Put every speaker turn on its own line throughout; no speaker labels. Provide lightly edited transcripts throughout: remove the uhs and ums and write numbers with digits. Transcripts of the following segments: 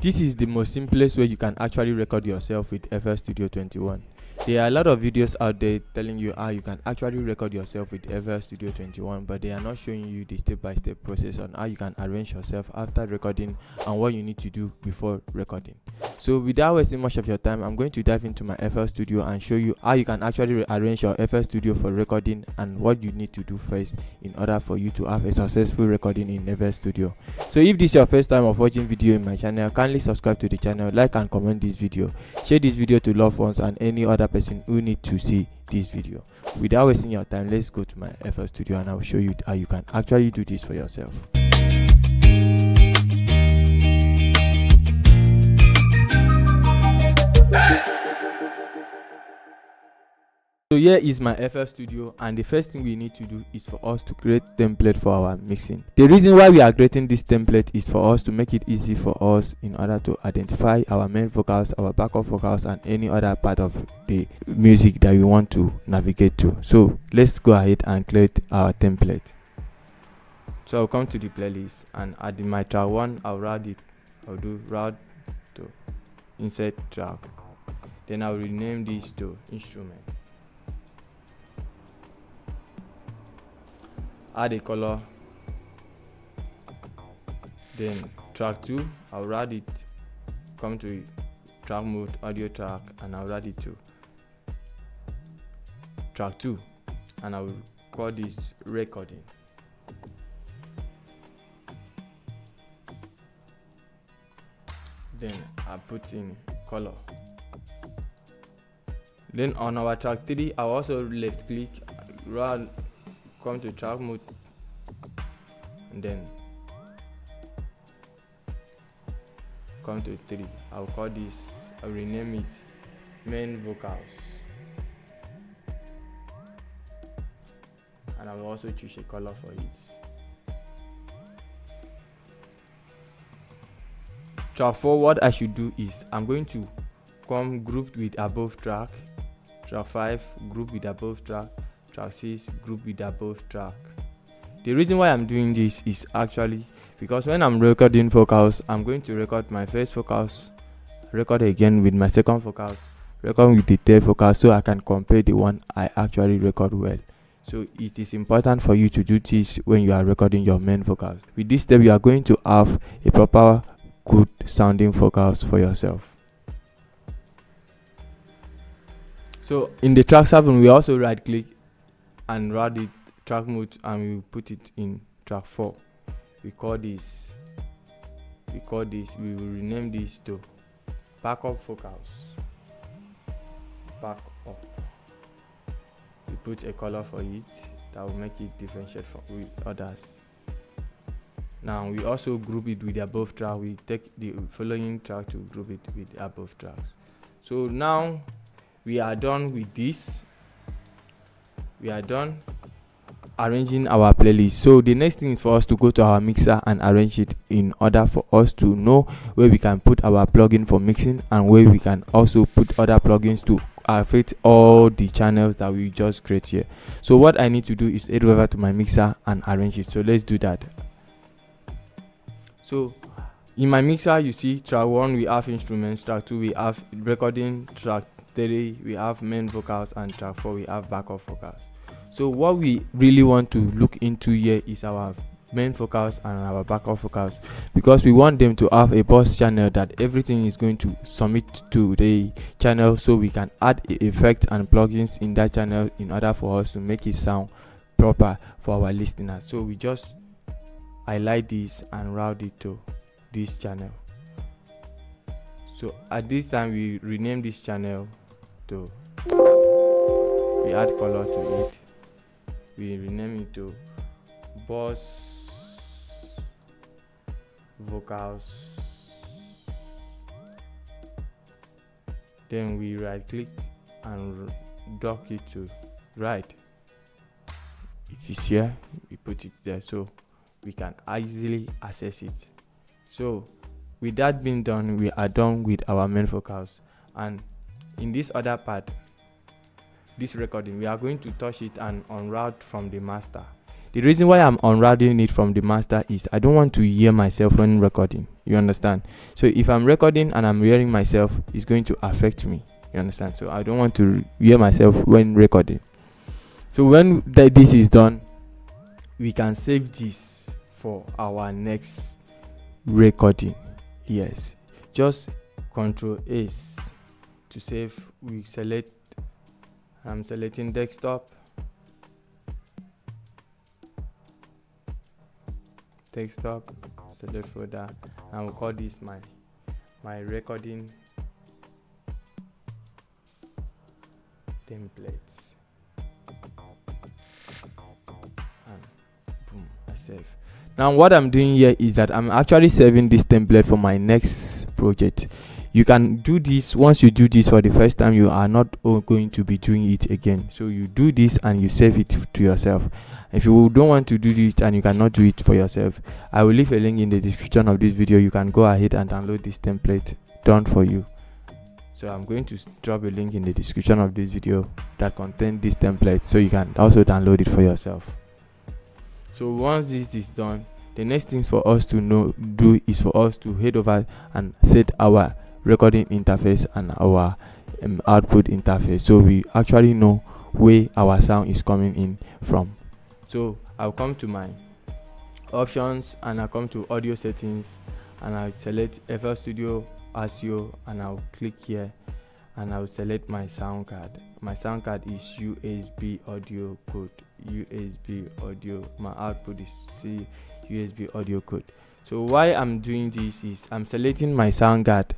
This is the most simplest way you can actually record yourself with FL Studio 21. There are a lot of videos out there telling you how you can actually record yourself with FL Studio 21, but they are not showing you the step-by-step process on how you can arrange yourself after recording and what you need to do before recording. So without wasting much of your time, I'm going to dive into my FL Studio and show you how you can actually arrange your FL Studio for recording and what you need to do first in order for you to have a successful recording in FL Studio. So if this is your first time of watching video in my channel, kindly subscribe to the channel, like and comment this video, share this video to loved ones and any other person who need to see this video. Without wasting your time, let's go to my FL Studio and I'll show you how you can actually do this for yourself. So here is my FL Studio, and the first thing we need to do is for us to create template for our mixing. The reason why we are creating this template is for us to make it easy for us in order to identify our main vocals, our backup vocals and any other part of the music that we want to navigate to. So let's go ahead and create our template. So I'll come to the playlist and at my track 1 I'll do route to insert track, then I'll rename this to instrument. Add a color, then track 2 I'll add it, come to track mode, audio track, and I'll add it to track 2 and I will call this recording. Then I put in color. Then on our track 3 I'll also left click, come to track mode, and then come to 3. I'll call this, I'll rename it main vocals, and I will also choose a color for it. Track 4, what I should do is I'm going to come grouped with above track. Track 5 group with above track. Track 6 group with above track. The reason why I'm doing this is actually because when I'm recording vocals, I'm going to record my first vocals, record again with my second vocals, record with the third vocals, so I can compare the one I actually record well. So it is important for you to do this when you are recording your main vocals. With this step, you are going to have a proper good sounding vocals for yourself. So in the track 7, we also right click and add it track mode and we put it in track 4. We will rename this to backup vocals. Backup. We put a color for it that will make it differentiate with others. Now we also group it with the above track. We take the following track to group it with the above tracks. So now we are done with this. We are done arranging our playlist. So the next thing is for us to go to our mixer and arrange it in order for us to know where we can put our plugin for mixing and where we can also put other plugins to affect all the channels that we just create here. So what I need to do is head over to my mixer and arrange it. So let's do that. So in my mixer, you see track 1 we have instruments, track 2 we have recording, track 3 we have main vocals, and track 4 we have backup vocals. So what we really want to look into here is our main vocals and our backup vocals, because we want them to have a bus channel that everything is going to submit to the channel, so we can add effects and plugins in that channel in order for us to make it sound proper for our listeners. So we just highlight this and route it to this channel. So at this time we rename this channel to, we add color to it, we rename it to Boss Vocals. Then we right click and dock it to right. It is here, we put it there so we can easily access it. So with that being done, we are done with our main vocals, and in this other part, this recording, we are going to touch it and unroute from the master. The reason why I'm unrouting it from the master is I don't want to hear myself when recording. You understand? So if I'm recording and I'm hearing myself, it's going to affect me. You understand? So I don't want to hear myself when recording. So when this is done, we can save this for our next recording. Yes, just Control S to save. We select, I'm selecting desktop, select folder, and we'll call this my recording templates, and boom, I save. Now what I'm doing here is that I'm actually saving this template for my next project. You can do this. Once you do this for the first time, you are not going to be doing it again. So you do this and you save it to yourself. If you don't want to do it and you cannot do it for yourself, I will leave a link in the description of this video. You can go ahead and download this template done for you. So I'm going to drop a link in the description of this video that contains this template, so you can also download it for yourself. So once this is done, the next thing for us to do is for us to head over and set our recording interface and our output interface, so we actually know where our sound is coming in from. So I'll come to my options and I'll come to audio settings and I'll select FL Studio ASIO and I'll click here and I'll select my sound card. My sound card is USB audio code. My output is C USB audio code. So why I'm doing this is I'm selecting my sound card,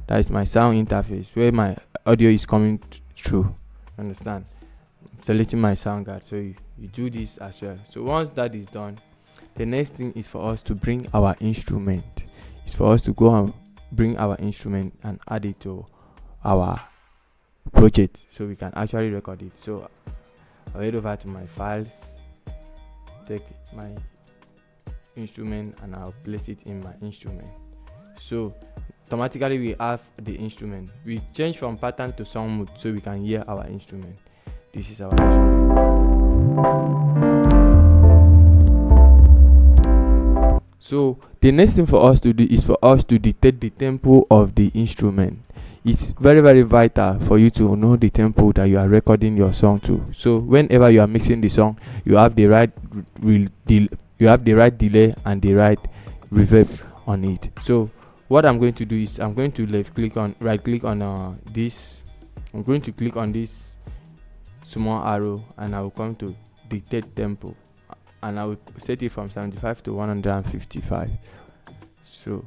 that is my sound interface where my audio is coming through. Understand? I'm selecting my sound card. So you do this as well. So once that is done, the next thing is for us to bring our instrument. It's for us to go and bring our instrument and add it to our project so we can actually record it. So I'll head over to my files, take my instrument and I'll place it in my instrument. So automatically we have the instrument. We change from pattern to sound mode so we can hear our instrument. This is our instrument. So the next thing for us to do is for us to detect the tempo of the instrument. It's very, very vital for you to know the tempo that you are recording your song to. So whenever you are mixing the song, you have the right delay and the right reverb on it. So what I'm going to do is I'm going to right click on this. I'm going to click on this small arrow and I will come to detect tempo and I will set it from 75 to 155. So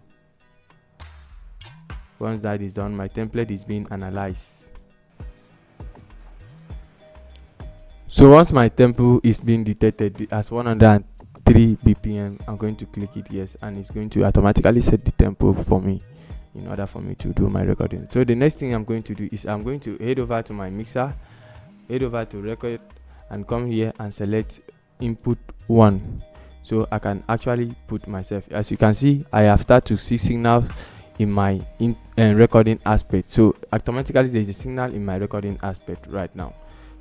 once that is done, my template is being analyzed. So once my tempo is being detected as 103 BPM, I'm going to click it yes, and it's going to automatically set the tempo for me in order for me to do my recording. So the next thing I'm going to do is I'm going to head over to my mixer, head over to record and come here and select input 1, so I can actually put myself. As you can see, I have started to see signals in my recording aspect. So automatically there's a signal in my recording aspect right now.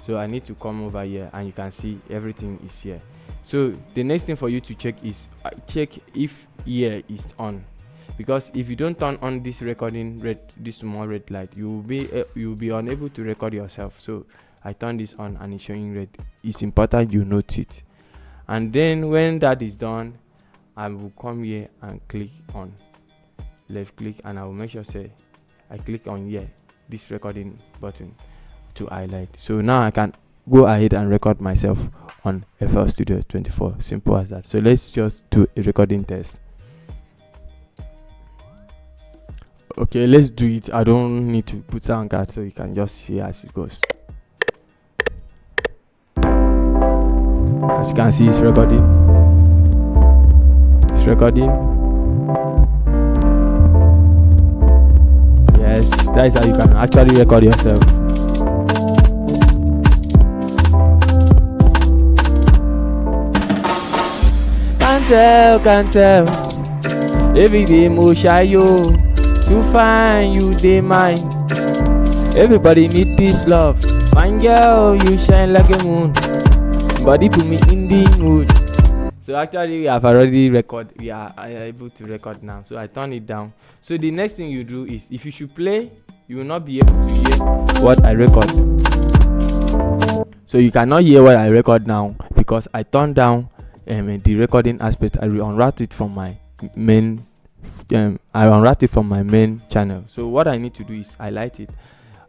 So I need to come over here and you can see everything is here. So the next thing for you to check is check if ear is on, because if you don't turn on this recording this small red light, you will be unable to record yourself. So I turn this on and it's showing red. It's important you note it. And then when that is done, I will come here and click on left click and I will make sure say I click on here this recording button to highlight. So now I can go ahead and record myself on FL Studio 24. Simple as that. So let's just do a recording test. Okay, let's do it. I don't need to put sound card, so you can just hear as it goes. As you can see, it's recording. It's recording. Yes, that is how you can actually record yourself. Can't tell. Every day mo shy yo. To find you they mine. Everybody need this love. Fine girl, you shine like a moon. Body put me in the mood. So actually we have already record. We are able to record now. So I turn it down. So the next thing you do is, if you should play, you will not be able to hear what I record. So you cannot hear what I record now because I turned down the recording aspect. I will unroute it from my main channel. So what I need to do is highlight it,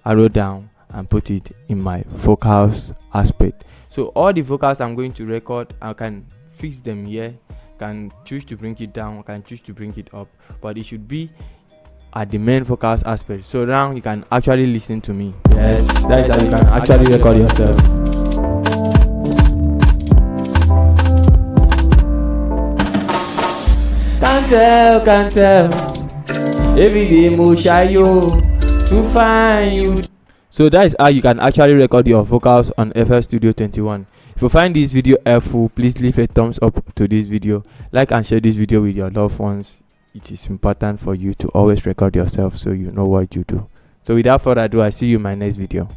arrow down, and put it in my vocals aspect. So all the vocals I'm going to record, I can fix them here. Can choose to bring it down, can choose to bring it up, but it should be at the main vocals aspect. So now you can actually listen to me. Yes, that is how you can actually record yourself. Can't tell. Every day mo shy yo to find you. So that is how you can actually record your vocals on FL Studio 21. If you find this video helpful, please leave a thumbs up to this video, like and share this video with your loved ones. It is important for you to always record yourself so you know what you do. So without further ado, I see you in my next video.